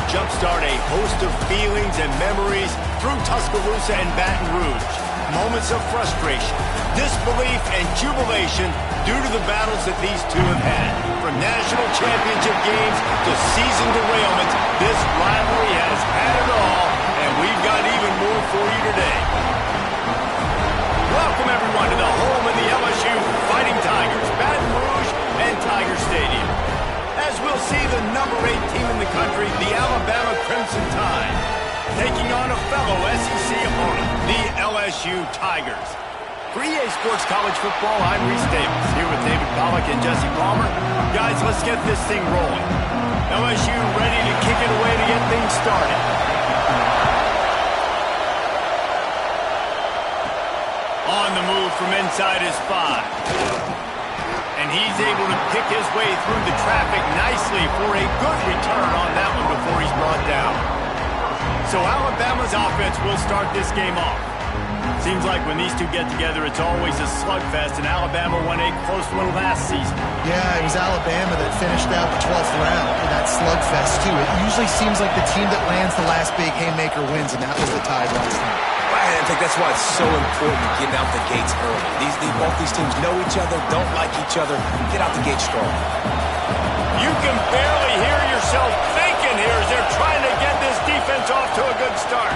jumpstart a host of feelings and memories through Tuscaloosa and Baton Rouge. Moments of frustration, disbelief, and jubilation due to the battles that these two have had. From national championship games to season derailments, this rivalry has had it all, and we've got even more for you today. Welcome, everyone, to the home of the LSU Fighting Tigers, Baton Rouge and Tiger Stadium. As we'll see the number 8 team in the country, the Alabama Crimson Tide, taking on a fellow SEC opponent, the LSU Tigers. For EA Sports College Football, I'm Reese Davis, here with David Pollack and Jesse Palmer. Guys, let's get this thing rolling. LSU ready to kick it away to get things started. On the move from inside his 5. And he's able to pick his way through the traffic nicely for a good return on that one before he's brought down. So Alabama's offense will start this game off. Seems like when these two get together, it's always a slugfest, and Alabama won a close one last season. Yeah, it was Alabama that finished out the 12th round in that slugfest, too. It usually seems like the team that lands the last big haymaker wins, and that was the Tide last time. I think that's why it's so important getting out the gates early. Both these teams know each other, don't like each other. Get out the gate strong. You can barely hear yourself thinking here as they're trying to get this defense off to a good start.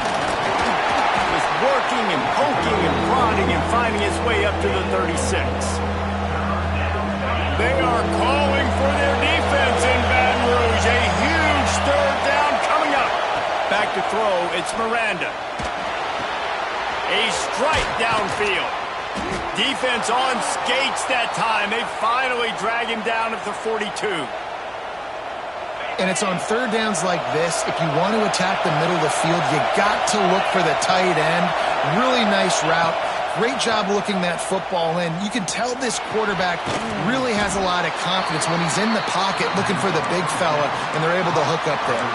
Just working and poking and prodding and finding his way up to the 36. They are calling for their defense in Baton Rouge. A huge third down coming up. Back to throw, it's Miranda. A strike downfield. Defense on skates that time. They finally drag him down at the 42. And it's on third downs like this. If you want to attack the middle of the field, you got to look for the tight end. Really nice route. Great job looking that football in. You can tell this quarterback really has a lot of confidence when he's in the pocket looking for the big fella, and they're able to hook up there.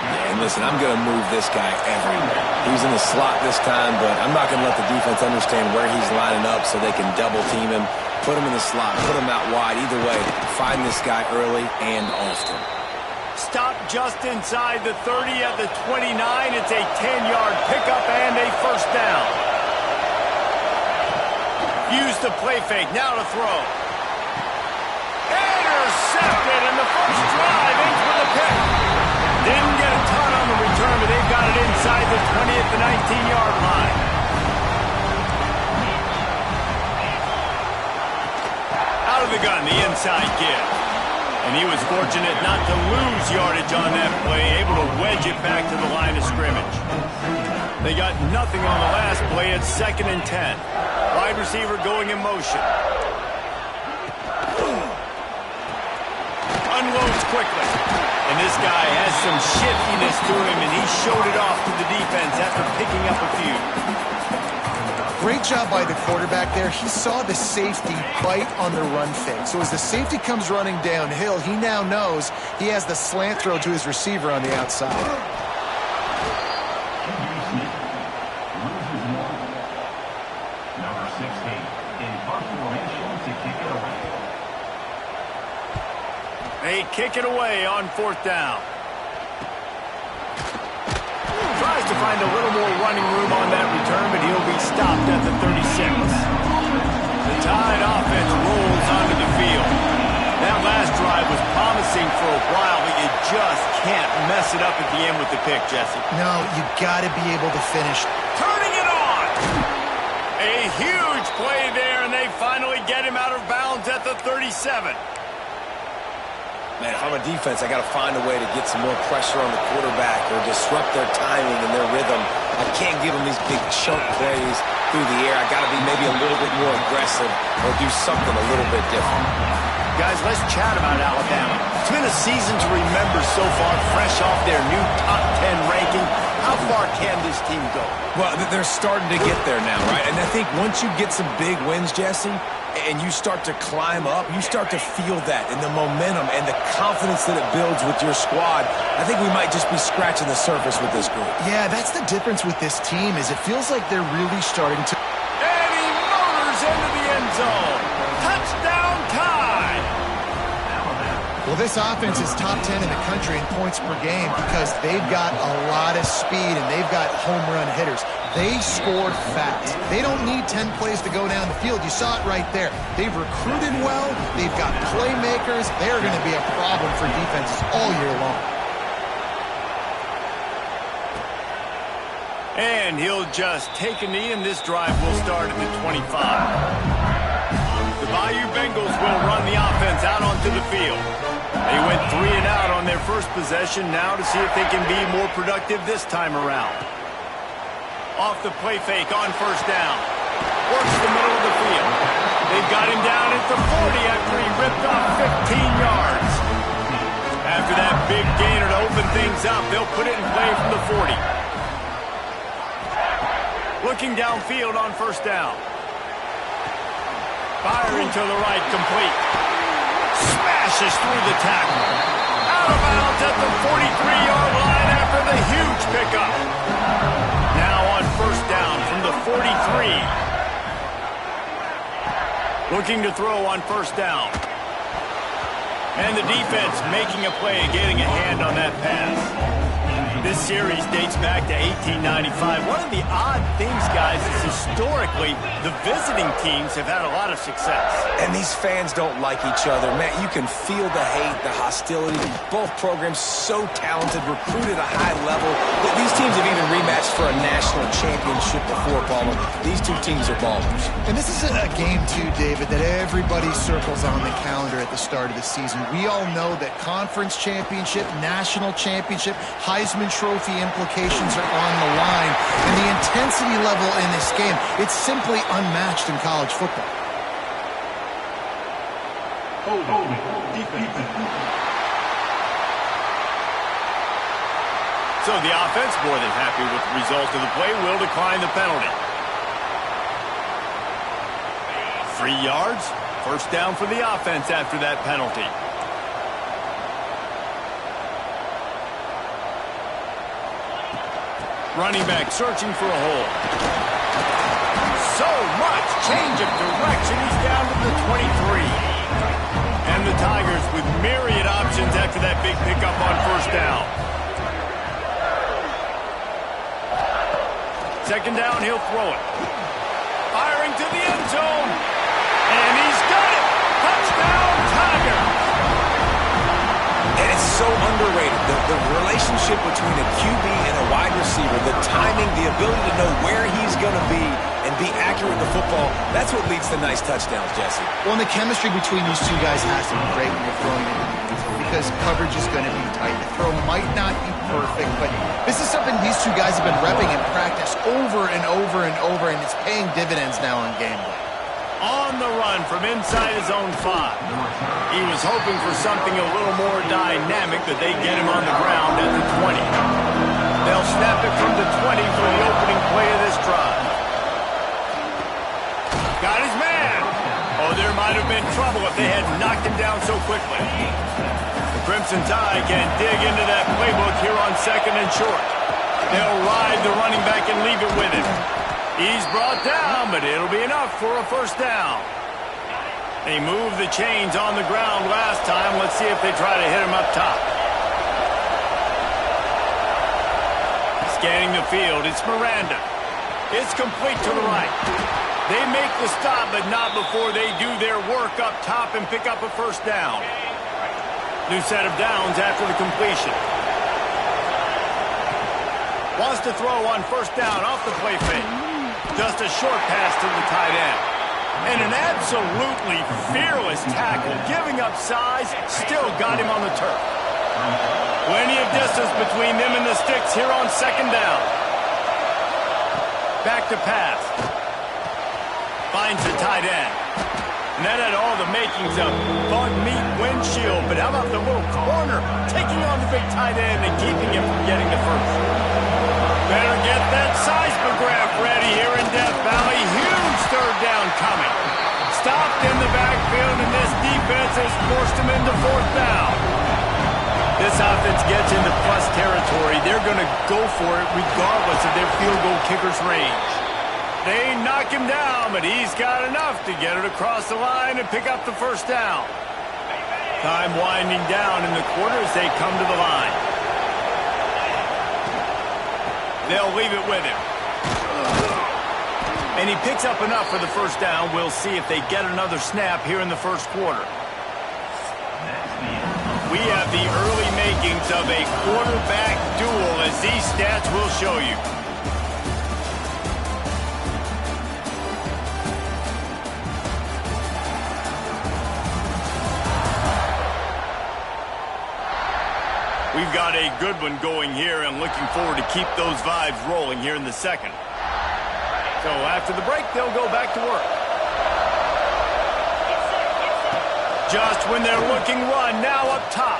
Yeah, and listen, I'm going to move this guy everywhere. He's in the slot this time, but I'm not going to let the defense understand where he's lining up so they can double team him, put him in the slot, put him out wide. Either way, find this guy early and often. Stop just inside the 30 at the 29. It's a 10-yard pickup and a first down. Use the play fake. Now to throw. Intercepted, and the first drive ends with a pick. Didn't get a ton on the return, but they've got it inside the 20 at the 19-yard line. Out of the gun, the inside give. And he was fortunate not to lose yardage on that play, able to wedge it back to the line of scrimmage. They got nothing on the last play. It's 2nd and 10. Wide receiver going in motion. Unloads quickly. And this guy has some shiftiness to him, and he showed it off to the defense after picking up a few. Great job by the quarterback there. He saw the safety bite on the run fake. So as the safety comes running downhill, he now knows he has the slant throw to his receiver on the outside. Number 16 in punt formation to kick it away. They kick it away on 4th down. Tries to find a little more running room on that return, but he'll be stopped at the 36. The Tide offense rolls onto the field. That last drive was promising for a while, but you just can't mess it up at the end with the pick, Jesse. No, you got to be able to finish. Turning it on! A huge play there, and they finally get him out of bounds at the 37. Man, if I'm a defense, I got to find a way to get some more pressure on the quarterback or disrupt their timing and their rhythm. I can't give them these big chunk plays through the air. I got to be maybe a little bit more aggressive or do something a little bit different. Guys, let's chat about Alabama. It's been a season to remember so far, fresh off their new top 10 ranking. How far can this team go? Well, they're starting to get there now, right? And I think once you get some big wins, Jesse, and you start to climb up, you start to feel that and the momentum and the confidence that it builds with your squad. I think we might just be scratching the surface with this group. Yeah, that's the difference with this team is it feels like they're really starting to... And he motors into the end zone. Touchdown, Tide! Well, this offense is top 10 in the country in points per game because they've got a lot of speed and they've got home run hitters. They scored fast. They don't need 10 plays to go down the field. You saw it right there. They've recruited well. They've got playmakers. They're going to be a problem for defenses all year long. And he'll just take a knee, and this drive will start at the 25. The Bayou Bengals will run the offense out onto the field. They went 3 and out on their first possession, now to see if they can be more productive this time around. Off the play fake on first down. Works the middle of the field. They've got him down at the 40 after he ripped off 15 yards. After that big gainer to open things up, they'll put it in play from the 40. Looking downfield on first down. Firing to the right, complete. Smashes through the tackle. Out of bounds at the 43-yard line after the huge pickup. Now on first down from the 43. Looking to throw on first down. And the defense making a play and getting a hand on that pass. This series dates back to 1895. One of the odd things, guys, is historically the visiting teams have had a lot of success. And these fans don't like each other. Man, you can feel the hate, the hostility. Both programs so talented, recruited at a high level. These teams have even rematched for a national championship before, Palmer. These two teams are ballers. And this is a game, too, David, that everybody circles on the calendar at the start of the season. We all know that conference championship, national championship, Heisman Trophy implications are on the line. And the intensity level in this game, it's simply unmatched in college football. So the offense, more than happy with the result of the play, will decline the penalty. 3 yards, first down for the offense after that penalty. Running back searching for a hole. So much change of direction. He's down to the 23. And the Tigers with myriad options after that big pickup on first down. Second down, he'll throw it. Firing to the end zone. And he's got it. Touchdown, Tigers. And it's so underrated. The relationship between a QB and a wide receiver, the timing, the ability to know where he's going to be and be accurate with the football, that's what leads to nice touchdowns, Jesse. Well, and the chemistry between these two guys has to be great when you're throwing it because coverage is going to be tight. The throw might not be perfect, but this is something these two guys have been repping in practice over and over and over, and it's paying dividends now on game day. On the run from inside his own 5. He was hoping for something a little more dynamic, but they get him on the ground at the 20. They'll snap it from the 20 for the opening play of this drive. Got his man. Oh, there might have been trouble if they had knocked him down so quickly. The Crimson Tide can dig into that playbook here on second and short. They'll ride the running back and leave it with him. He's brought down, but it'll be enough for a first down. They moved the chains on the ground last time. Let's see if they try to hit him up top. Scanning the field, it's Miranda. It's complete to the right. They make the stop, but not before they do their work up top and pick up a first down. New set of downs after the completion. Wants to throw on first down off the play fake. Just a short pass to the tight end. And an absolutely fearless tackle, giving up size, still got him on the turf. Plenty of distance between them and the sticks here on second down. Back to pass. Finds the tight end. And that had all the makings of bug meat windshield, but how about the little corner taking on the big tight end and keeping him from getting the first? Better get that seismograph ready here in Death Valley. Huge third down coming. Stopped in the backfield, and this defense has forced him into fourth down. This offense gets into plus territory. They're going to go for it regardless of their field goal kicker's range. They knock him down, but he's got enough to get it across the line and pick up the first down. Time winding down in the quarter as they come to the line. They'll leave it with him. And he picks up enough for the first down. We'll see if they get another snap here in the first quarter. We have the early makings of a quarterback duel, as these stats will show you. We've got a good one going here and looking forward to keep those vibes rolling here in the second. So after the break, they'll go back to work. Just when they're looking run, now up top.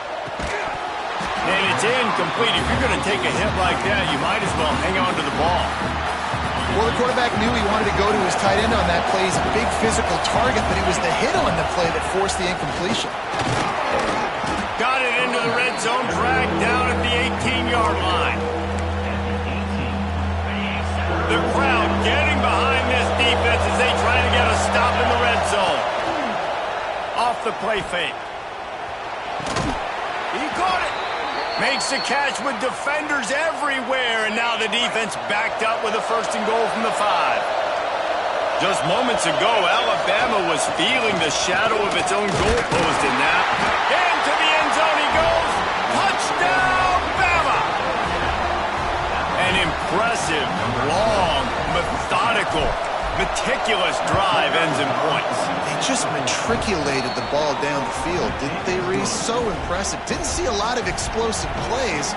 And it's incomplete. If you're going to take a hit like that, you might as well hang on to the ball. Well, the quarterback knew he wanted to go to his tight end on that play. He's a big physical target, but it was the hit on the play that forced the incompletion. Got it into the red zone, dragged down at the 18-yard line. The crowd getting behind this defense as they try to get a stop in the red zone. Off the play fake. He caught it. Makes the catch with defenders everywhere, and now the defense backed up with a first and goal from the 5. Just moments ago, Alabama was feeling the shadow of its own goalpost in that. Into the end zone he goes. Touchdown, Bama! An impressive, long, methodical, meticulous drive ends in points. They just matriculated the ball down the field, didn't they, Reese? So impressive. Didn't see a lot of explosive plays,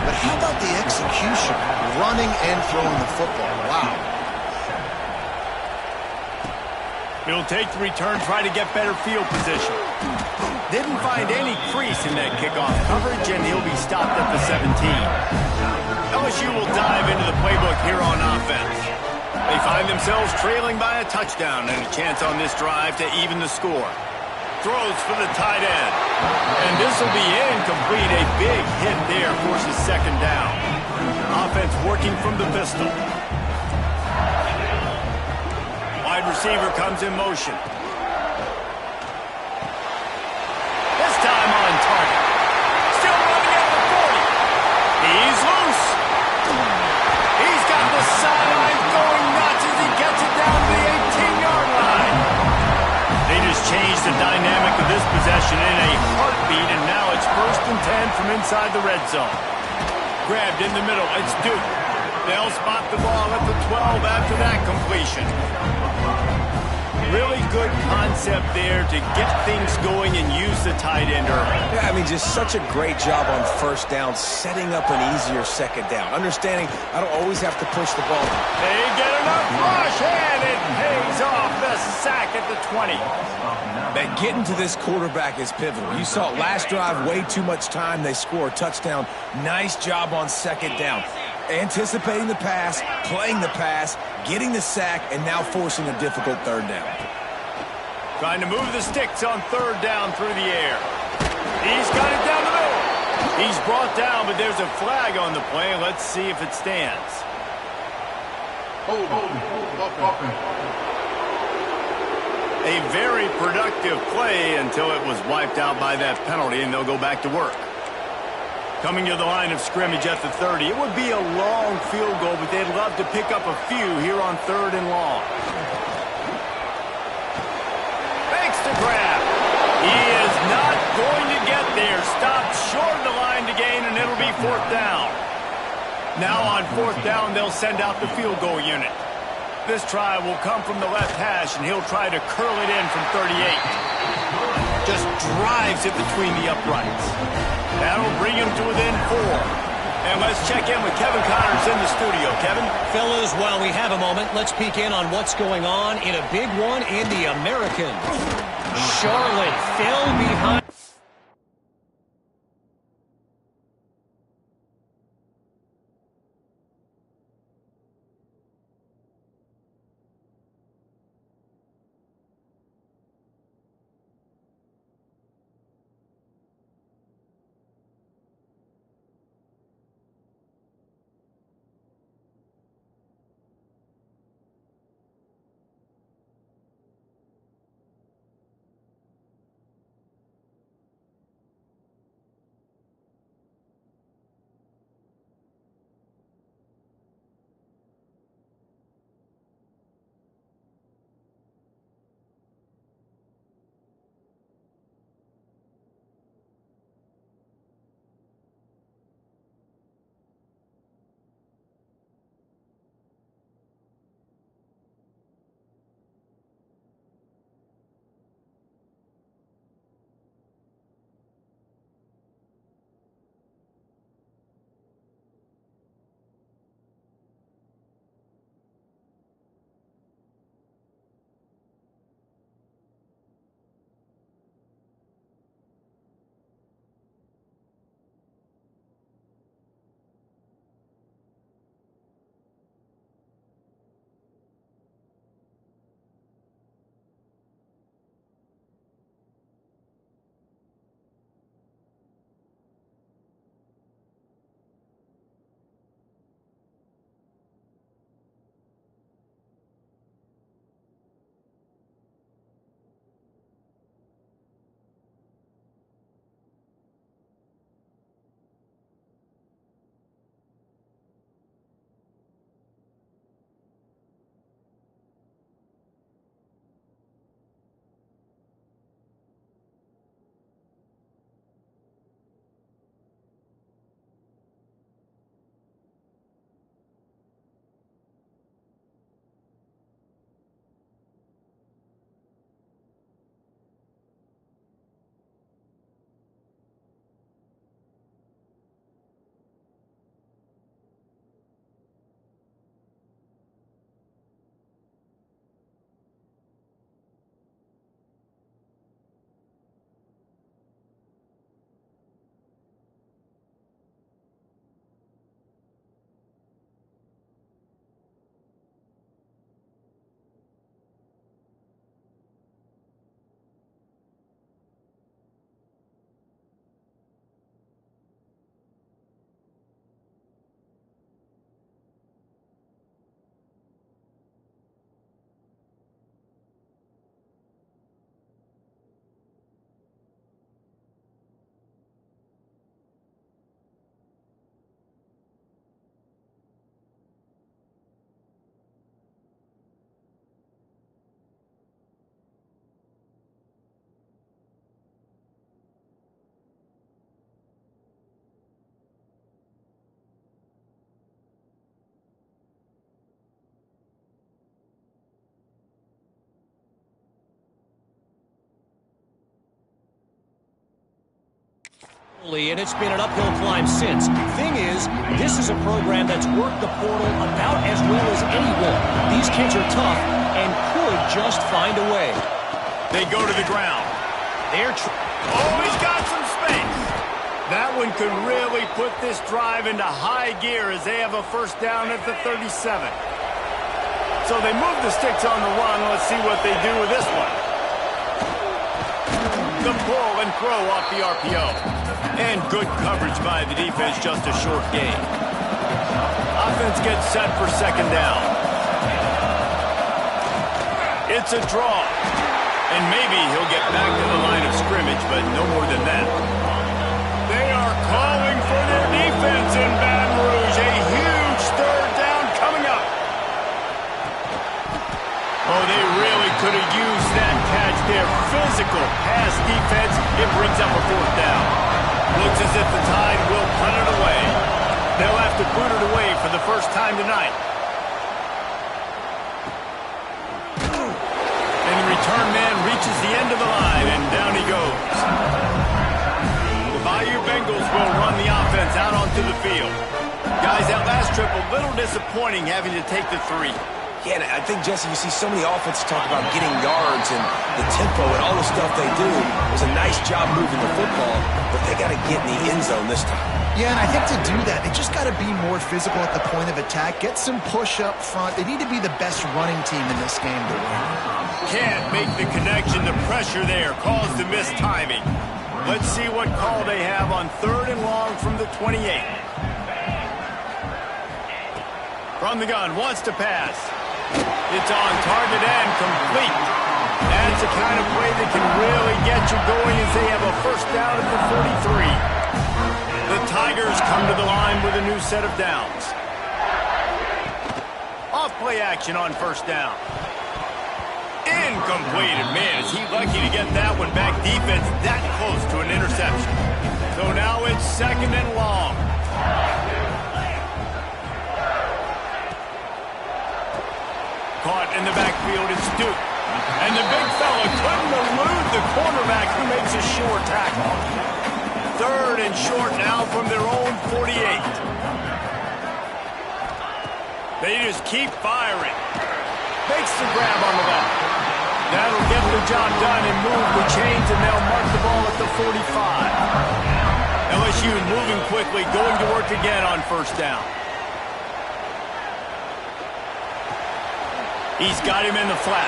but how about the execution? Running and throwing the football. Wow. He'll take the return, try to get better field position. Didn't find any crease in that kickoff coverage, and he'll be stopped at the 17. LSU will dive into the playbook here on offense. They find themselves trailing by a touchdown and a chance on this drive to even the score. Throws for the tight end. And this will be incomplete. A big hit there forces second down. Offense working from the pistol. Wide receiver comes in motion. This time on target. Still running at the 40. He's loose. He's got the sideline going nuts as he gets it down to the 18-yard line. They just changed the dynamic of this possession in a heartbeat, and now it's 1st and 10 from inside the red zone. Grabbed in the middle. It's Duke. They'll spot the ball at the 12 after that completion. Really good concept there to get things going and use the tight end early. Yeah, I mean, just such a great job on first down, setting up an easier second down. Understanding I don't always have to push the ball. They get enough rush, and it pays off the sack at the 20. That getting to this quarterback is pivotal. You saw it last drive, way too much time. They score a touchdown. Nice job on second down. Anticipating the pass, playing the pass, getting the sack, and now forcing a difficult third down. Trying to move the sticks on third down through the air. He's got it down the middle. He's brought down, but there's a flag on the play. Let's see if it stands. A very productive play until it was wiped out by that penalty, and they'll go back to work. Coming to the line of scrimmage at the 30. It would be a long field goal, but they'd love to pick up a few here on 3rd and long. Makes the grab. He is not going to get there. Stopped short of the line to gain, and it'll be 4th down. Now on 4th down, they'll send out the field goal unit. This try will come from the left hash, and he'll try to curl it in from 38. Just drives it between the uprights. That'll bring him to within 4. And let's check in with Kevin Connors in the studio. Kevin? Fellas, while we have a moment, let's peek in on what's going on in a big one in the American. Charlotte fell behind. And it's been an uphill climb since. Thing is, this is a program that's worked the portal about as well as anyone. These kids are tough and could just find a way. They go to the ground. He's got some space. That one could really put this drive into high gear as they have a first down at the 37. So they move the sticks on the run. Let's see what they do with this one. The pull and throw off the RPO. And good coverage by the defense, just a short gain. Offense gets set for second down. It's a draw. And maybe he'll get back to the line of scrimmage, but no more than that. They are calling for their defense in Baton Rouge. A huge third down coming up. Oh, they really could have used that catch there. Physical pass defense. It brings up a fourth down. Looks as if the Tide will punt it away. They'll have to boot it away for the first time tonight. And the return man reaches the end of the line, and down he goes. The Bayou Bengals will run the offense out onto the field. Guys, that last trip a little disappointing having to take the 3. Yeah, and I think, Jesse, you see so many offenses talk about getting yards and the tempo and all the stuff they do. It was a nice job moving the football, but they got to get in the end zone this time. Yeah, and I think to do that, they just got to be more physical at the point of attack. Get some push up front. They need to be the best running team in this game to win. Can't make the connection. The pressure there caused the missed timing. Let's see what call they have on 3rd and long from the 28. From the gun, wants to pass. It's on target and complete. That's the kind of play that can really get you going as they have a first down at the 43. The Tigers come to the line with a new set of downs. Off play action on first down. Incomplete. And man, is he lucky to get that one back. Defense that close to an interception. So now it's 2nd and long. Caught in the backfield, it's Duke. And the big fella couldn't elude the cornerback who makes a sure tackle. 3rd and short now from their own 48. They just keep firing. Makes the grab on the left. That'll get the job done and move the chains, and they'll mark the ball at the 45. LSU moving quickly, going to work again on first down. He's got him in the flat.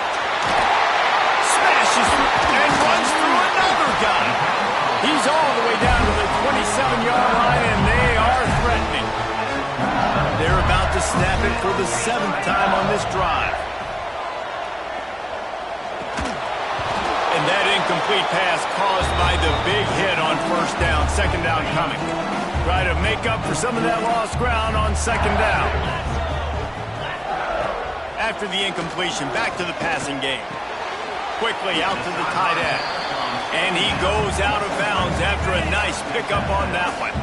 Smashes and runs through another guy. He's all the way down to the 27-yard line, and they are threatening. They're about to snap it for the 7th time on this drive. And that incomplete pass caused by the big hit on first down. 2nd down coming. Try to make up for some of that lost ground on 2nd down. After the incompletion, back to the passing game. Quickly out to the tight end. And he goes out of bounds after a nice pickup on that one.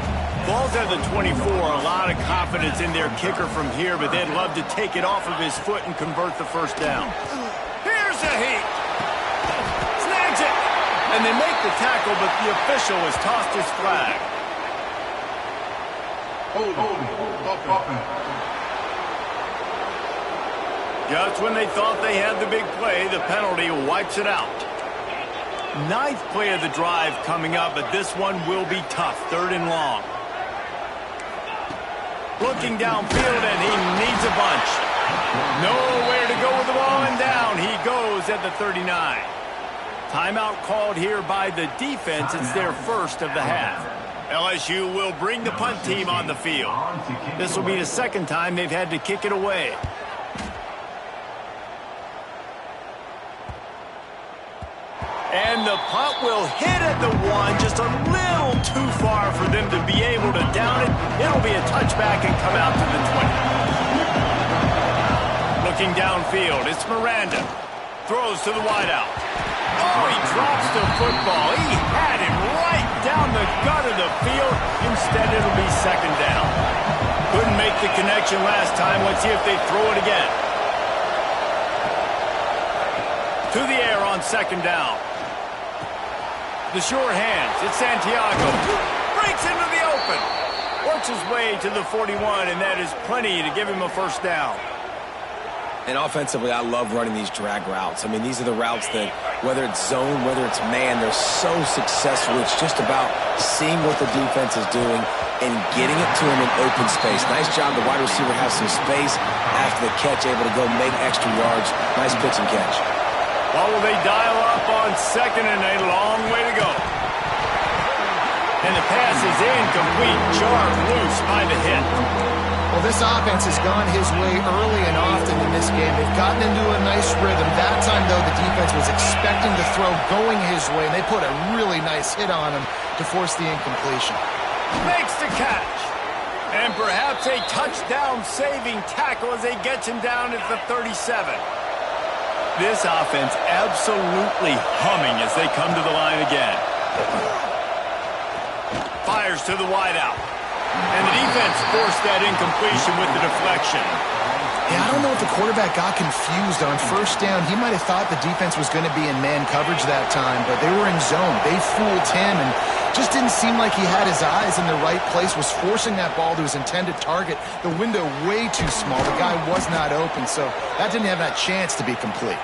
Ball's at the 24. A lot of confidence in their kicker from here, but they'd love to take it off of his foot and convert the first down. Here's a heat. Snags it. And they make the tackle, but the official has tossed his flag. Just when they thought they had the big play, the penalty wipes it out. 9th play of the drive coming up, but this one will be tough. 3rd and long. Looking downfield, and he needs a bunch. Nowhere to go with the ball, and down he goes at the 39. Timeout called here by the defense. It's their first of the half. LSU will bring the punt team on the field. This will be the 2nd time they've had to kick it away. And the punt will hit at the 1, just a little too far for them to be able to down it. It'll be a touchback and come out to the 20. Looking downfield, it's Miranda. Throws to the wideout. Oh, he drops the football. He had him right down the gut of the field. Instead, it'll be 2nd down. Couldn't make the connection last time. Let's see if they throw it again. To the air on 2nd down. The sure hands. It's Santiago. breaks into the open. Works his way to the 41, and that is plenty to give him a first down. And offensively, I love running these drag routes. I mean, these are the routes that, whether it's zone, whether it's man, they're so successful. It's just about seeing what the defense is doing and getting it to him in open space. Nice job. The wide receiver has some space after the catch, able to go make extra yards. Nice pitch and catch. Well, will they dial up on second and a long way to go? And the pass is incomplete. Jarred loose by the hit. Well, this offense has gone his way early and often in this game. They've gotten into a nice rhythm. That time, though, the defense was expecting the throw going his way, and they put a really nice hit on him to force the incompletion. Makes the catch. And perhaps a touchdown-saving tackle as they get him down at the 37. This offense absolutely humming as they come to the line again. Fires to the wideout. And the defense forced that incompletion with the deflection. Yeah, I don't know if the quarterback got confused on first down. He might have thought the defense was going to be in man coverage that time, but they were in zone. They fooled him and just didn't seem like he had his eyes in the right place, was forcing that ball to his intended target. The window way too small. The guy was not open, so that didn't have that chance to be complete.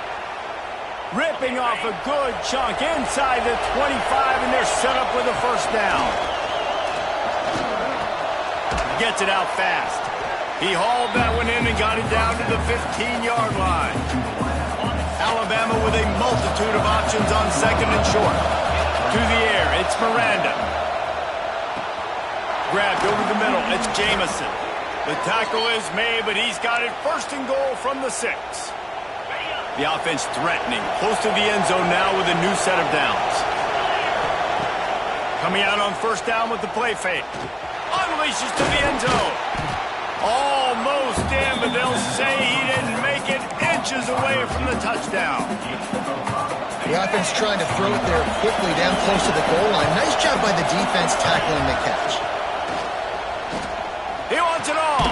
Ripping off a good chunk inside the 25, and they're set up with a first down. Gets it out fast. He hauled that one in and got it down to the 15-yard line. Alabama with a multitude of options on second and short. To the air, it's Miranda. Grabbed over the middle, it's Jamison. The tackle is made, but he's got it first and goal from the 6. The offense threatening, close to the end zone now with a new set of downs. Coming out on first down with the play fake. Unleashes to the end zone. Almost in, but they'll say he didn't make it, inches away from the touchdown. The offense trying to throw it there quickly down close to the goal line. Nice job by the defense tackling the catch. He wants it all.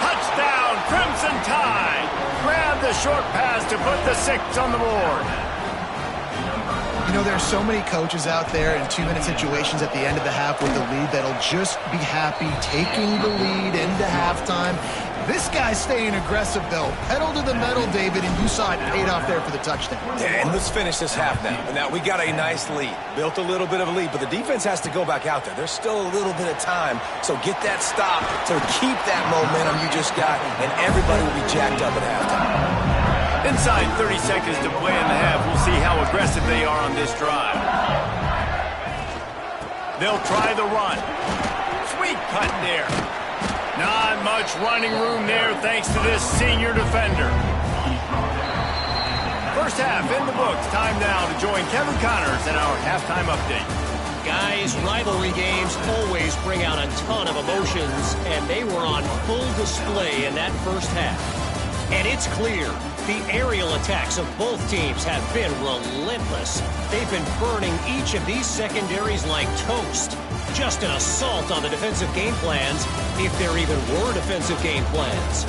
Touchdown, Crimson Tide. Grab the short pass to put the 6 on the board. You know, there's so many coaches out there in 2-minute situations at the end of the half with the lead that'll just be happy taking the lead into halftime. This guy's staying aggressive, though. Pedal to the metal, David, and you saw it paid off there for the touchdown. Yeah, and let's finish this half now. And now we got a nice lead. Built a little bit of a lead, but the defense has to go back out there. There's still a little bit of time, so get that stop to keep that momentum you just got, and everybody will be jacked up at halftime. Inside 30 seconds to play in the half. We'll see how aggressive they are on this drive. They'll try the run. Sweet cut there. Not much running room there thanks to this senior defender. First half in the books. Time now to join Kevin Connors in our halftime update. Guys, rivalry games always bring out a ton of emotions, and they were on full display in that first half. And it's clear, the aerial attacks of both teams have been relentless. They've been burning each of these secondaries like toast. Just an assault on the defensive game plans, if there even were defensive game plans.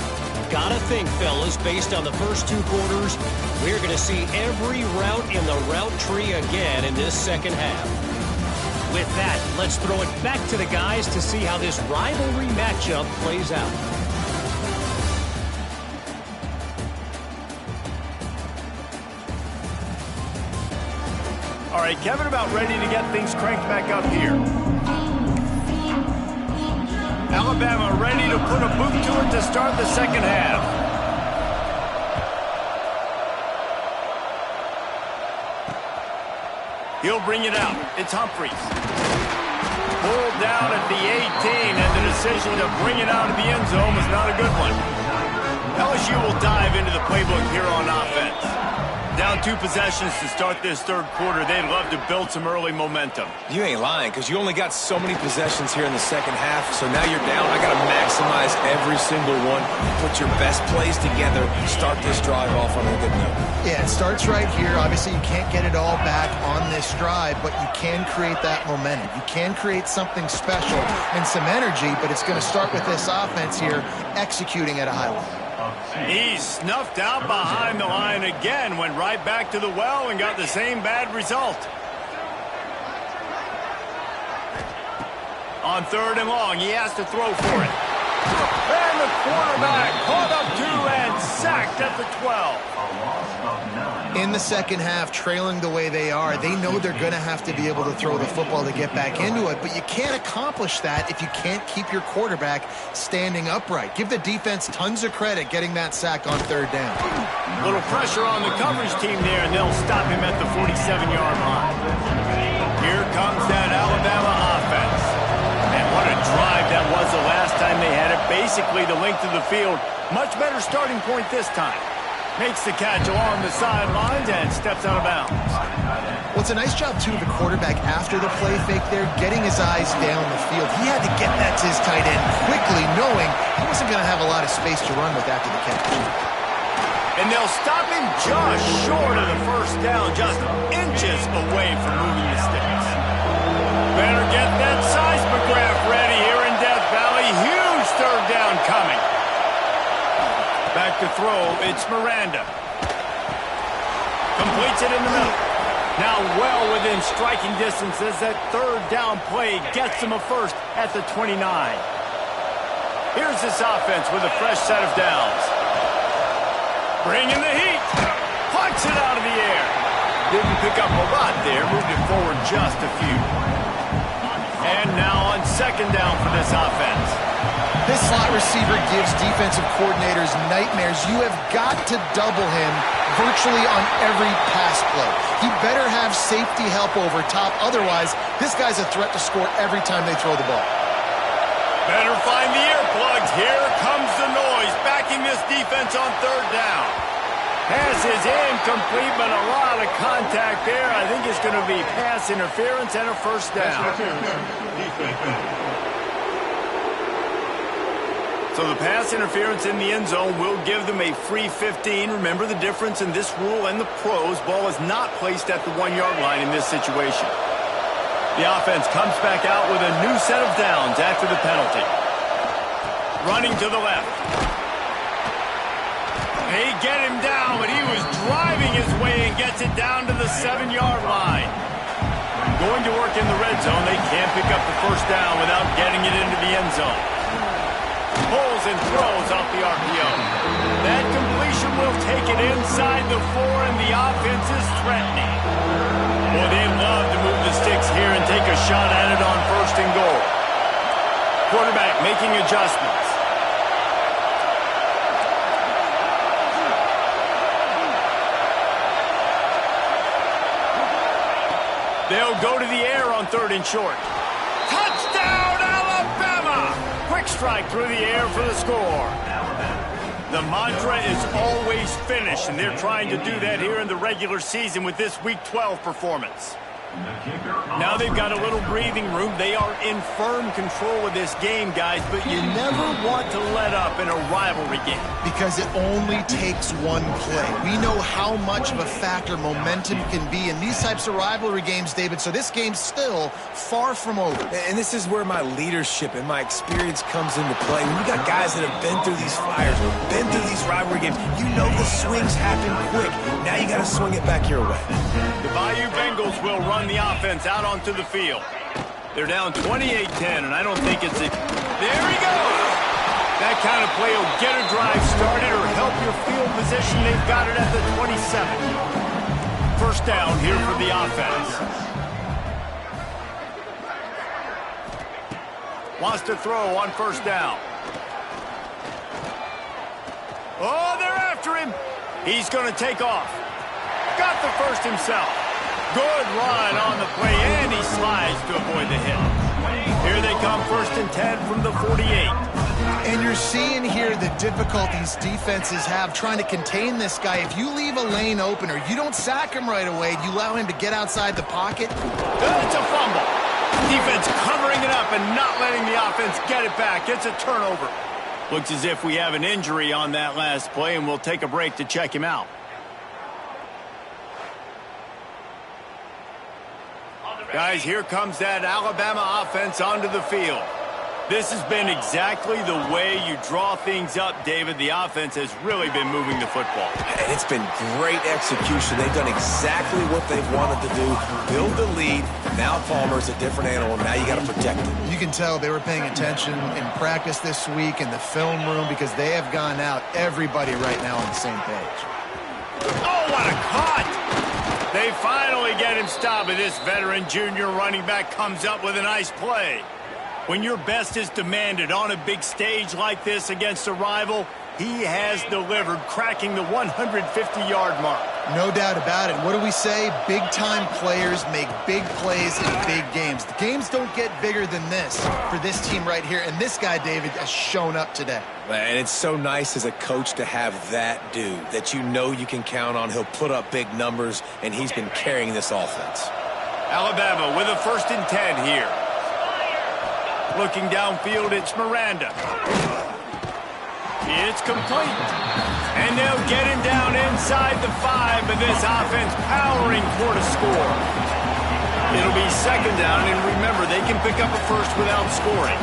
Gotta think, fellas, based on the first 2 quarters, we're going to see every route in the route tree again in this second half. With that, let's throw it back to the guys to see how this rivalry matchup plays out. All right, Kevin, about ready to get things cranked back up here. Alabama ready to put a boot to it to start the second half. He'll bring it out. It's Humphries. Pulled down at the 18, and the decision to bring it out of the end zone was not a good one. LSU will dive into the playbook here on offense. Down 2 possessions to start this third quarter. They'd love to build some early momentum. You ain't lying, because you only got so many possessions here in the second half, so now you're down. I got to maximize every single one. Put your best plays together. Start this drive off on a good note. Yeah, it starts right here. Obviously, you can't get it all back on this drive, but you can create that momentum. You can create something special and some energy, but it's going to start with this offense here executing at a high level. He's snuffed out behind the line again, went right back to the well and got the same bad result. On 3rd and long, he has to throw for it. And the quarterback caught up to and sacked at the 12. In the second half, trailing the way they are, they know they're going to have to be able to throw the football to get back into it, but you can't accomplish that if you can't keep your quarterback standing upright. Give the defense tons of credit getting that sack on 3rd down. Little pressure on the coverage team there, and they'll stop him at the 47-yard line. Here comes that Alabama offense. And what a drive that was the last time they had it. Basically the length of the field. Much better starting point this time. Makes the catch along the sidelines and steps out of bounds. Well, it's a nice job, too, of the quarterback after the play fake there, getting his eyes down the field. He had to get that to his tight end quickly, knowing he wasn't going to have a lot of space to run with after the catch. And they'll stop him just short of the first down, just inches away from moving the sticks. Better get that seismograph ready here in Death Valley. Huge 3rd down coming. Back to throw, it's Miranda. Completes it in the middle. Now well within striking distance as that 3rd down play gets them a first at the 29. Here's this offense with a fresh set of downs. Bringing the heat. Punch it out of the air. Didn't pick up a lot there. Moved it forward just a few. And now on 2nd down for this offense. This slot receiver gives defensive coordinators nightmares. You have got to double him virtually on every pass play. He better have safety help over top. Otherwise, this guy's a threat to score every time they throw the ball. Better find the earplugs. Here comes the noise, backing this defense on 3rd down. Pass is incomplete, but a lot of contact there. I think it's going to be pass interference and a first down. So the pass interference in the end zone will give them a free 15. Remember the difference in this rule and the pros. Ball is not placed at the 1-yard line in this situation. The offense comes back out with a new set of downs after the penalty. Running to the left. They get him down, but he was driving his way and gets it down to the 7-yard line. Going to work in the red zone. They can't pick up the first down without getting it into the end zone. Pulls and throws off the RPO. That completion will take it inside the 4, and the offense is threatening. Boy, they love to move the sticks here and take a shot at it on 1st and goal. Quarterback making adjustments. They'll go to the air on 3rd and short. Touchdown, Alabama! Quick strike through the air for the score. The mantra is always finish, and they're trying to do that here in the regular season with this Week 12 performance. Now they've got a little breathing room. They are in firm control of this game, guys, but you never want to let up in a rivalry game. Because it only takes one play. We know how much of a factor momentum can be in these types of rivalry games, David, so this game's still far from over. And this is where my leadership and my experience comes into play. When you got guys that have been through these fires, been through these rivalry games, you know the swings happen quick. Now you got to swing it back your way. The Bayou Bengals will run the offense out onto the field. They're down 28-10, and I don't think it's a... There he goes! That kind of play will get a drive started or help your field position. They've got it at the 27. First down here for the offense. Wants to throw on 1st down. Oh, they're after him. He's going to take off. Got the first himself. Good run on the play, and he slides to avoid the hit. Here they come, 1st and 10 from the 48. And you're seeing here the difficulties defenses have trying to contain this guy. If you leave a lane open or you don't sack him right away, you allow him to get outside the pocket. It's a fumble. Defense covering it up and not letting the offense get it back. It's a turnover. Looks as if we have an injury on that last play, and we'll take a break to check him out. Guys, here comes that Alabama offense onto the field. This has been exactly the way you draw things up, David. The offense has really been moving the football. And it's been great execution. They've done exactly what they've wanted to do. Build the lead. Now Palmer's a different animal. Now you got to protect him. You can tell they were paying attention in practice this week in the film room because they have gone out everybody right now on the same page. Oh, what a cut! They finally get him stopped, and this veteran junior running back comes up with a nice play. When your best is demanded on a big stage like this against a rival, he has delivered, cracking the 150-yard mark. No doubt about it. What do we say? Big-time players make big plays in big games. The games don't get bigger than this for this team right here, and this guy, David, has shown up today. And it's so nice as a coach to have that dude that you know you can count on. He'll put up big numbers, and he's been carrying this offense. Alabama with a 1st and 10 here. Looking downfield, it's Miranda. It's complete. And they'll get him down inside the 5, but this offense powering toward a score. It'll be 2nd down, and remember, they can pick up a first without scoring.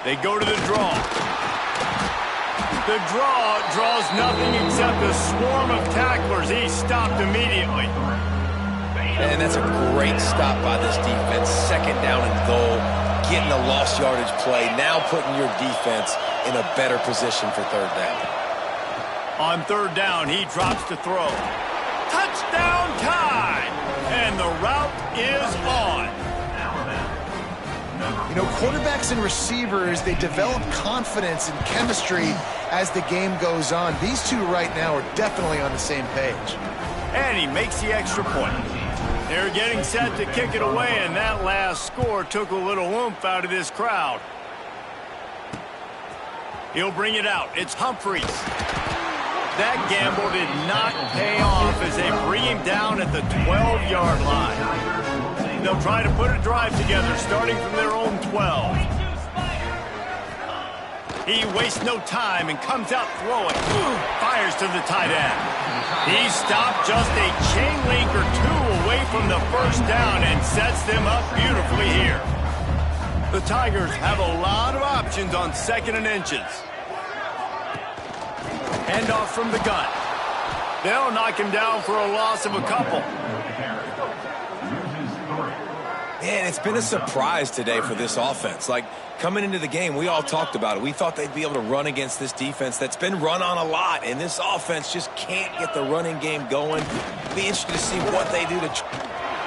They go to the draw. The draw draws nothing except a swarm of tacklers. He's stopped immediately. And that's a great stop by this defense. 2nd down and goal. Getting a lost yardage play. Now putting your defense in a better position for 3rd down. On 3rd down, he drops to throw. Touchdown time! And the route is on. You know, quarterbacks and receivers, they develop confidence and chemistry as the game goes on. These two right now are definitely on the same page. And he makes the extra point. They're getting set to kick it away, and that last score took a little oomph out of this crowd. He'll bring it out. It's Humphreys. That gamble did not pay off as they bring him down at the 12-yard line. They'll try to put a drive together starting from their own 12. He wastes no time and comes out throwing. Fires to the tight end. He stopped just a chain link or two away from the 1st down and sets them up beautifully here. The Tigers have a lot of options on 2nd and inches. Handoff from the gun. They'll knock him down for a loss of a couple. Man, it's been a surprise today for this offense. Like, coming into the game, we all talked about it. We thought they'd be able to run against this defense that's been run on a lot, and this offense just can't get the running game going. Be interested to see what they do to...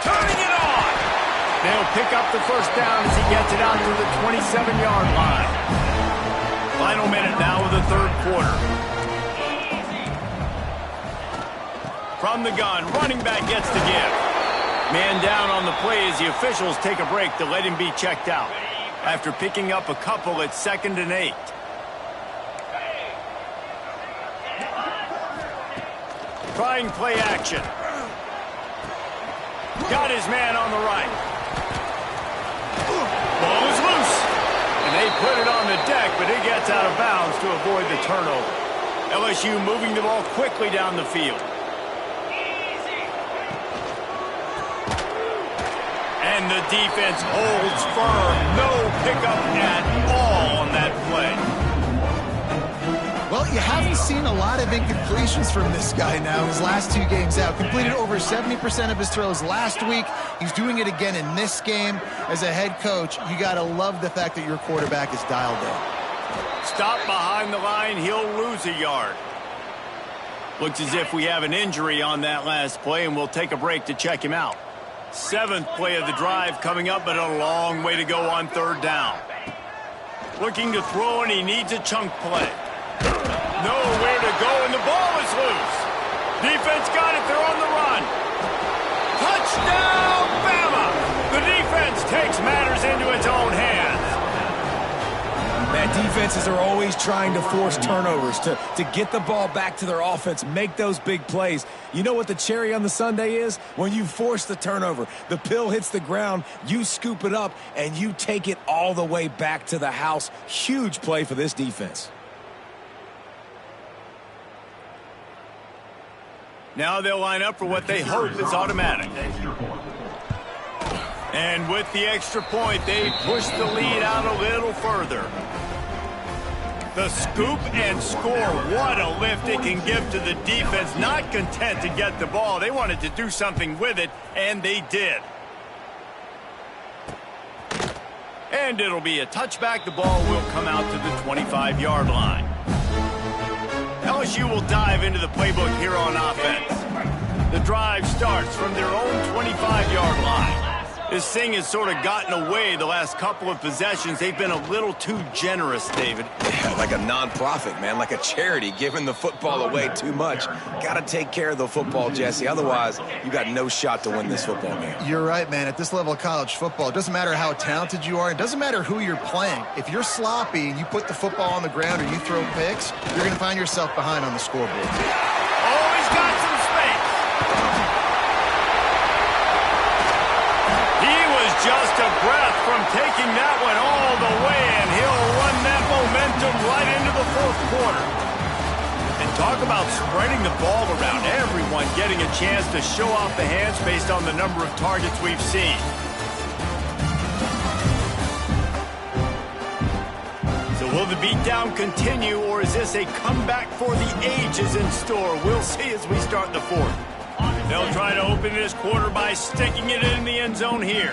Turning it on! They'll pick up the 1st down as he gets it out to the 27-yard line. Final minute now of the 3rd quarter. From the gun, running back gets the give. Man down on the play as the officials take a break to let him be checked out. After picking up a couple at 2nd and 8. Trying play action. Got his man on the right. Ball is loose. And they put it on the deck, but it gets out of bounds to avoid the turnover. LSU moving the ball quickly down the field. And the defense holds firm. No pickup at all on that play. Well, you haven't seen a lot of incompletions from this guy now his last 2 games out. Completed over 70% of his throws last week. He's doing it again in this game. As a head coach, you got to love the fact that your quarterback is dialed in. Stop behind the line. He'll lose a yard. Looks as if we have an injury on that last play, and we'll take a break to check him out. 7th play of the drive coming up, but a long way to go on 3rd down. Looking to throw, and he needs a chunk play. Nowhere to go, and the ball is loose. Defense got it. They're on the run. Touchdown, Bama! The defense takes matters into its own hands. Man, defenses are always trying to force turnovers to get the ball back to their offense, make those big plays. You know what the cherry on the sundae is? When you force the turnover, the pill hits the ground, you scoop it up, and you take it all the way back to the house. Huge play for this defense. Now they'll line up for what they hope is automatic. And with the extra point, they push the lead out a little further. The scoop and score. What a lift it can give to the defense. Not content to get the ball. They wanted to do something with it, and they did. And it'll be a touchback. The ball will come out to the 25-yard line. LSU will dive into the playbook here on offense. The drive starts from their own 25-yard line. This thing has sort of gotten away the last couple of possessions. They've been a little too generous, David. Yeah, like a non-profit, man, like a charity, giving the football away too much. Got to take care of the football, Jesse. Otherwise, you got no shot to win this football game. You're right, man. At this level of college football, it doesn't matter how talented you are. It doesn't matter who you're playing. If you're sloppy and you put the football on the ground or you throw picks, you're going to find yourself behind on the scoreboard. Oh, he's got some space. He was just a breath from taking that one all the way, and he'll run that momentum right into the fourth quarter. And talk about spreading the ball around. Everyone getting a chance to show off the hands based on the number of targets we've seen. So will the beatdown continue, or is this a comeback for the ages in store? We'll see as we start the fourth. They'll try to open this quarter by sticking it in the end zone here.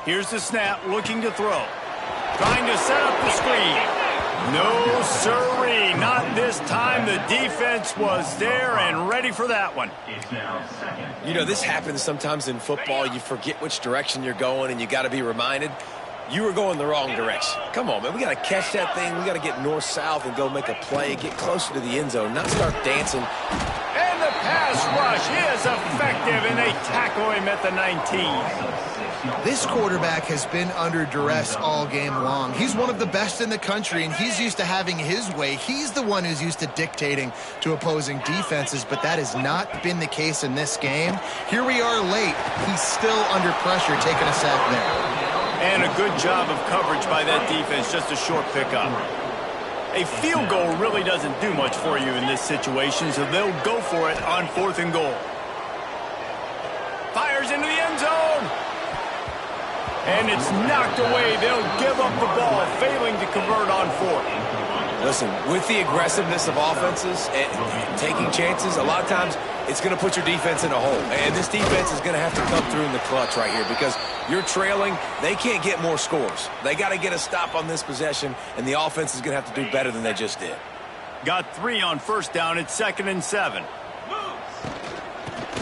Here's the snap, looking to throw. Trying to set up the screen. No, sirree, not this time. The defense was there and ready for that one. You know, this happens sometimes in football. You forget which direction you're going, and you got to be reminded. You were going the wrong direction. Come on, man. We got to catch that thing. We got to get north-south and go make a play, get closer to the end zone, not start dancing. And the pass rush is effective, and they tackle him at the 19. This quarterback has been under duress all game long. He's one of the best in the country, and he's used to having his way. He's the one who's used to dictating to opposing defenses, but that has not been the case in this game. Here we are late. He's still under pressure, taking a sack there. And a good job of coverage by that defense, just a short pickup. A field goal really doesn't do much for you in this situation, so they'll go for it on 4th and goal. Fires into the end zone. And it's knocked away. They'll give up the ball, failing to convert on 4th. Listen, with the aggressiveness of offenses and taking chances, a lot of times it's going to put your defense in a hole. And this defense is going to have to come through in the clutch right here because you're trailing. They can't get more scores. They got to get a stop on this possession, and the offense is going to have to do better than they just did. Got 3 on 1st down. It's 2nd and 7.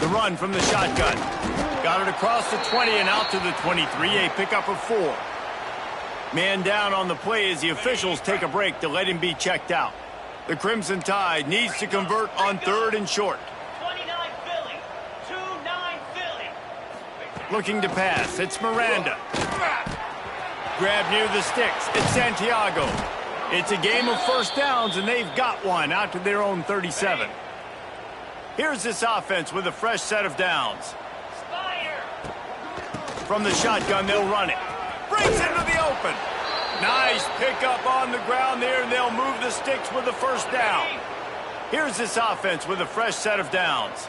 The run from the shotgun. Got it across the 20 and out to the 23. A pickup of 4. Man down on the play as the officials take a break to let him be checked out. The Crimson Tide needs to convert on 3rd and short. 29 Philly. 2-9 Philly. Looking to pass. It's Miranda. Grab near the sticks. It's Santiago. It's a game of 1st downs, and they've got one out to their own 37. Here's this offense with a fresh set of downs. From the shotgun, they'll run it. Brings into the open. Nice pickup on the ground there, and they'll move the sticks with the 1st down. Here's this offense with a fresh set of downs.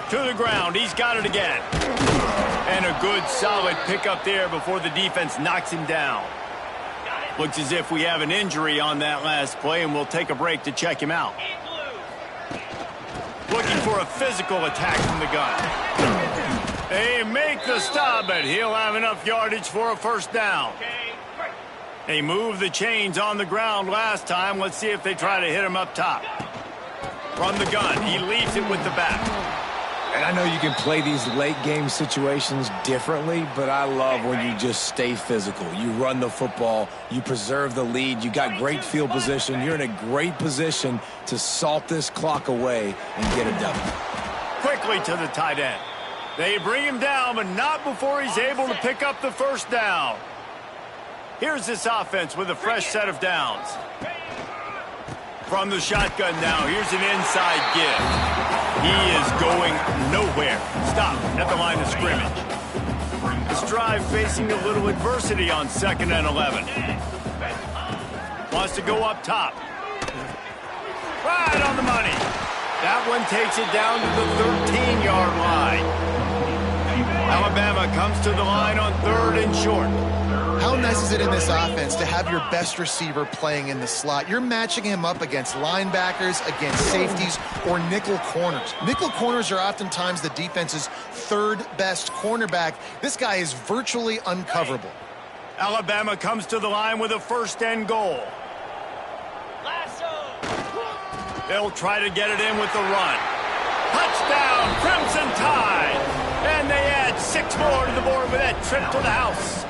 To the ground, he's got it again. And a good, solid pickup there before the defense knocks him down. Looks as if we have an injury on that last play, and we'll take a break to check him out. Looking for a physical attack from the gun. They make the stop, but he'll have enough yardage for a 1st down. They moved the chains on the ground last time. Let's see if they try to hit him up top. From the gun, he leaves it with the back. And I know you can play these late-game situations differently, but I love when you just stay physical. You run the football, you preserve the lead, you got great field position. You're in a great position to salt this clock away and get a W. Quickly to the tight end. They bring him down, but not before he's able to pick up the 1st down. Here's this offense with a fresh set of downs. From the shotgun now, here's an inside give. He is going nowhere. Stop at the line of scrimmage. This drive facing a little adversity on 2nd and 11. Wants to go up top. Right on the money. That one takes it down to the 13-yard line. Alabama comes to the line on 3rd and short. How nice is it in this offense to have your best receiver playing in the slot? You're matching him up against linebackers, against safeties, or nickel corners. Nickel corners are oftentimes the defense's 3rd best cornerback. This guy is virtually uncoverable. Alabama comes to the line with a 1st and goal. They'll try to get it in with the run. Touchdown, Crimson Tide! And they add 6 more to the board with that trip to the house.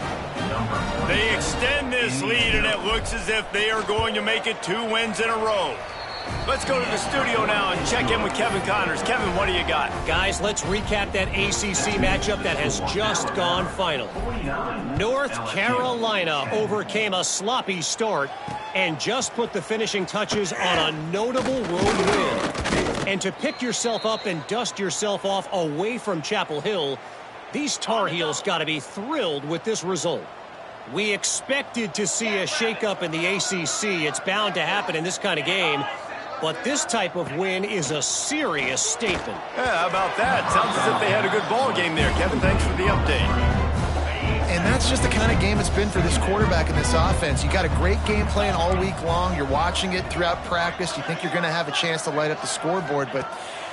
They extend this lead, and it looks as if they are going to make it 2 wins in a row. Let's go to the studio now and check in with Kevin Connors. Kevin, what do you got? Guys, let's recap that ACC matchup that has just gone final. North Carolina overcame a sloppy start and just put the finishing touches on a notable road win. And to pick yourself up and dust yourself off away from Chapel Hill, these Tar Heels got to be thrilled with this result. We expected to see a shakeup in the ACC. It's bound to happen in this kind of game. But this type of win is a serious statement. Yeah, how about that? Sounds as if they had a good ball game there. Kevin, thanks for the update. And that's just the kind of game it's been for this quarterback in this offense. You got a great game plan all week long. You're watching it throughout practice. You think you're going to have a chance to light up the scoreboard, but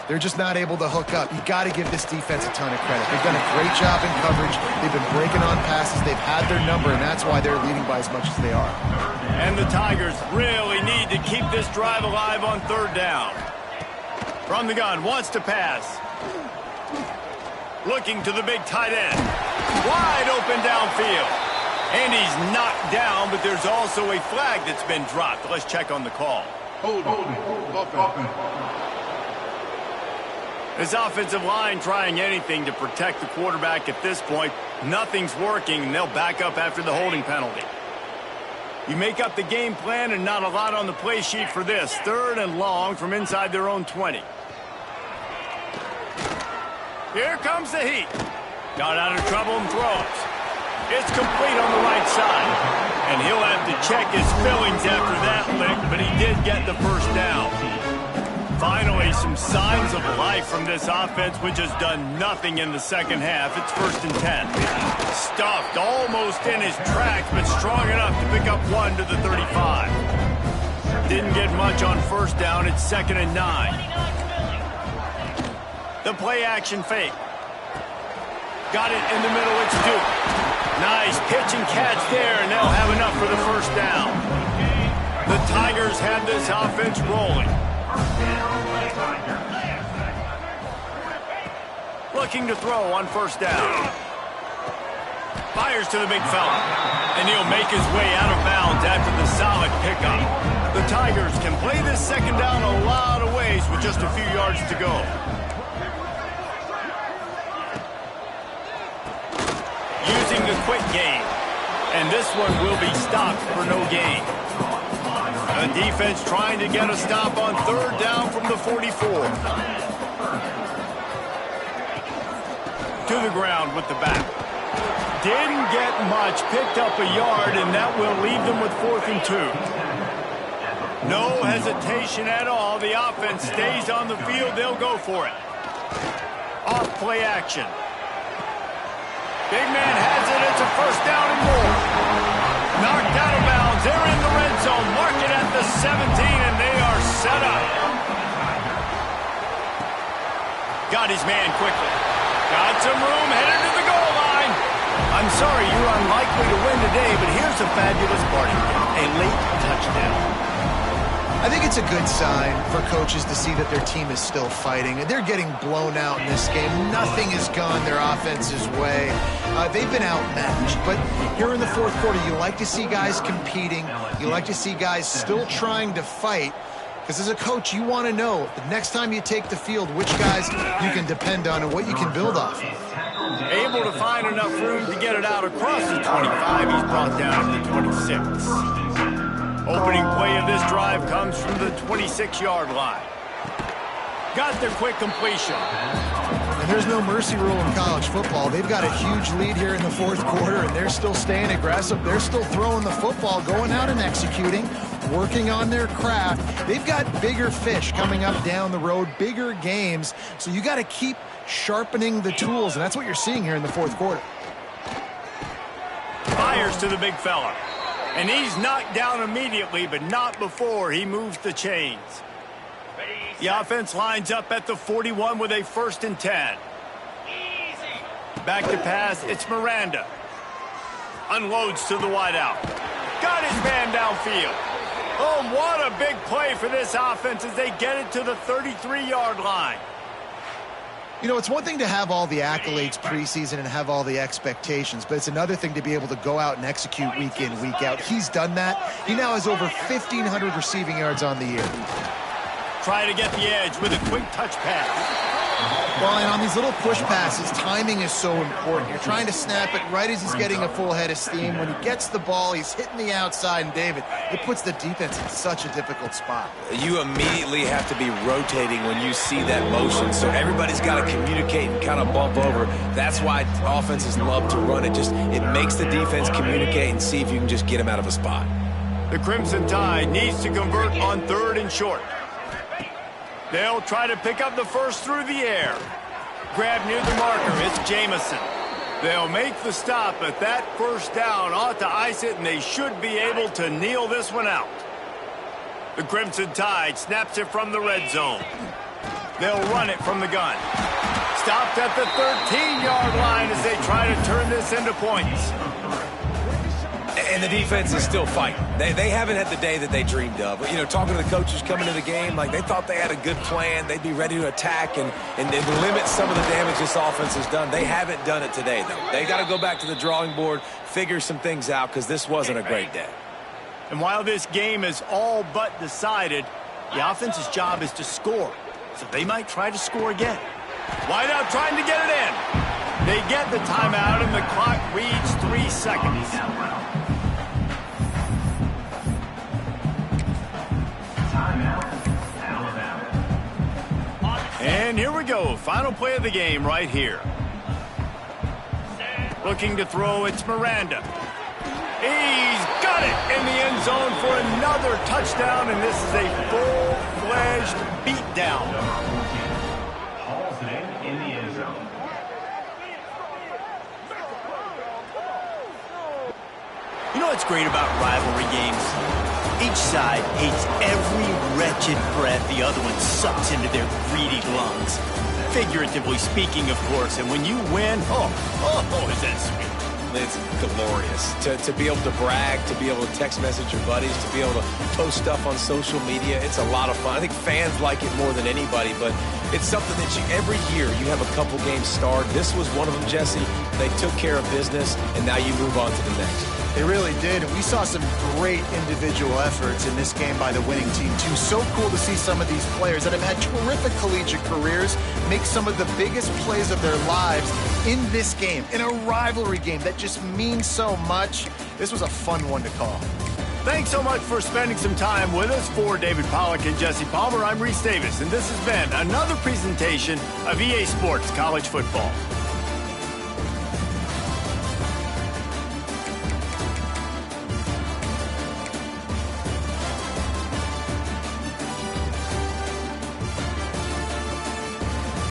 they're just not able to hook up. You got to give this defense a ton of credit. They've done a great job in coverage. They've been breaking on passes. They've had their number, and that's why they're leading by as much as they are. And the Tigers really need to keep this drive alive on 3rd down. From the gun, wants to pass. Looking to the big tight end. Wide open downfield. And he's knocked down, but there's also a flag that's been dropped. Let's check on the call. This offensive line trying anything to protect the quarterback at this point. Nothing's working, and they'll back up after the holding penalty. You make up the game plan and not a lot on the play sheet for this. 3rd and long from inside their own 20. Here comes the heat. Got out of trouble and throws. It's complete on the right side. And he'll have to check his fillings after that lick, but he did get the 1st down. Finally, some signs of life from this offense, which has done nothing in the 2nd half. It's 1st and 10. Stuffed almost in his tracks, but strong enough to pick up 1 to the 35. Didn't get much on 1st down. It's 2nd and 9. The play action fake. Got it in the middle. It's Duke. Nice pitch and catch there, and they'll have enough for the 1st down. The Tigers have this offense rolling. Looking to throw on 1st down. Fires to the big fella. And he'll make his way out of bounds after the solid pickup. The Tigers can play this 2nd down a lot of ways with just a few yards to go. Using the quick game. And this one will be stopped for no gain. The defense trying to get a stop on 3rd down from the 44. To the ground with the back. Didn't get much, picked up a yard, and that will leave them with 4th and 2. No hesitation at all. The offense stays on the field. They'll go for it. Off play action. Big man has it. It's a 1st down and more. Knocked out of bounds. They're in the red zone. Mark it at the 17, and they are set up. Got his man quickly. Got some room, headed to the goal line. I'm sorry you're unlikely to win today, but here's a fabulous party. A late touchdown. I think it's a good sign for coaches to see that their team is still fighting. They're getting blown out in this game. Nothing has gone their offense's way. They've been outmatched. But here in the 4th quarter, you like to see guys competing. You like to see guys still trying to fight. Because as a coach, you want to know the next time you take the field, which guys you can depend on and what you can build off of. Able to find enough room to get it out across the 25. He's brought down at the 26. Opening play of this drive comes from the 26-yard line. Got their quick completion. And there's no mercy rule in college football. They've got a huge lead here in the 4th quarter, and they're still staying aggressive. They're still throwing the football, going out and executing. working on their craft. They've got bigger fish coming up down the road, bigger games. So you got to keep sharpening the tools, and that's what you're seeing here in the fourth quarter. Fires to the big fella. And he's knocked down immediately, but not before he moves the chains. The offense lines up at the 41 with a 1st and 10. Back to pass, it's Miranda. Unloads to the wideout. Got his man downfield. Oh, what a big play for this offense as they get it to the 33-yard line. You know, it's one thing to have all the accolades preseason and have all the expectations, but it's another thing to be able to go out and execute week in, week out. He's done that. He now has over 1,500 receiving yards on the year. Try to get the edge with a quick touch pass. Well, and on these little push passes, timing is so important. You're trying to snap it right as he's getting a full head of steam. When he gets the ball, he's hitting the outside, and David, it puts the defense in such a difficult spot. You immediately have to be rotating when you see that motion, so everybody's got to communicate and kind of bump over. That's why offenses love to run it. It makes the defense communicate and see if you can just get him out of a spot. The Crimson Tide needs to convert on 3rd and short. They'll try to pick up the first through the air. Grab near the marker. It's Jamison. They'll make the stop, but that first down ought to ice it, and they should be able to kneel this one out. The Crimson Tide snaps it from the red zone. They'll run it from the gun. Stopped at the 13-yard line as they try to turn this into points. And the defense is still fighting. They haven't had the day that they dreamed of. You know, talking to the coaches coming to the game, like they thought they had a good plan. They'd be ready to attack and limit some of the damage this offense has done. They haven't done it today, though. They got to go back to the drawing board, figure some things out, because this wasn't a great day. And while this game is all but decided, the offense's job is to score. So they might try to score again. Wide out trying to get it in. They get the timeout, and the clock reads 3 seconds. And here we go. Final play of the game right here. Looking to throw, it's Miranda. He's got it in the end zone for another touchdown, and this is a full-fledged beatdown. Hauls it in the end zone. You know what's great about rivalry games? Each side hates every wretched breath the other one sucks into their greedy lungs. Figuratively speaking, of course, and when you win, oh, is that sweet. It's glorious. To be able to brag, to be able to text message your buddies, to be able to post stuff on social media, it's a lot of fun. I think fans like it more than anybody, but it's something that every year you have a couple games start. This was one of them, Jesse. They took care of business, and now you move on to the next. They really did, and we saw some great individual efforts in this game by the winning team, too. So cool to see some of these players that have had terrific collegiate careers make some of the biggest plays of their lives in this game, in a rivalry game that just means so much. This was a fun one to call. Thanks so much for spending some time with us. For David Pollack and Jesse Palmer, I'm Reese Davis, and this has been another presentation of EA Sports College Football.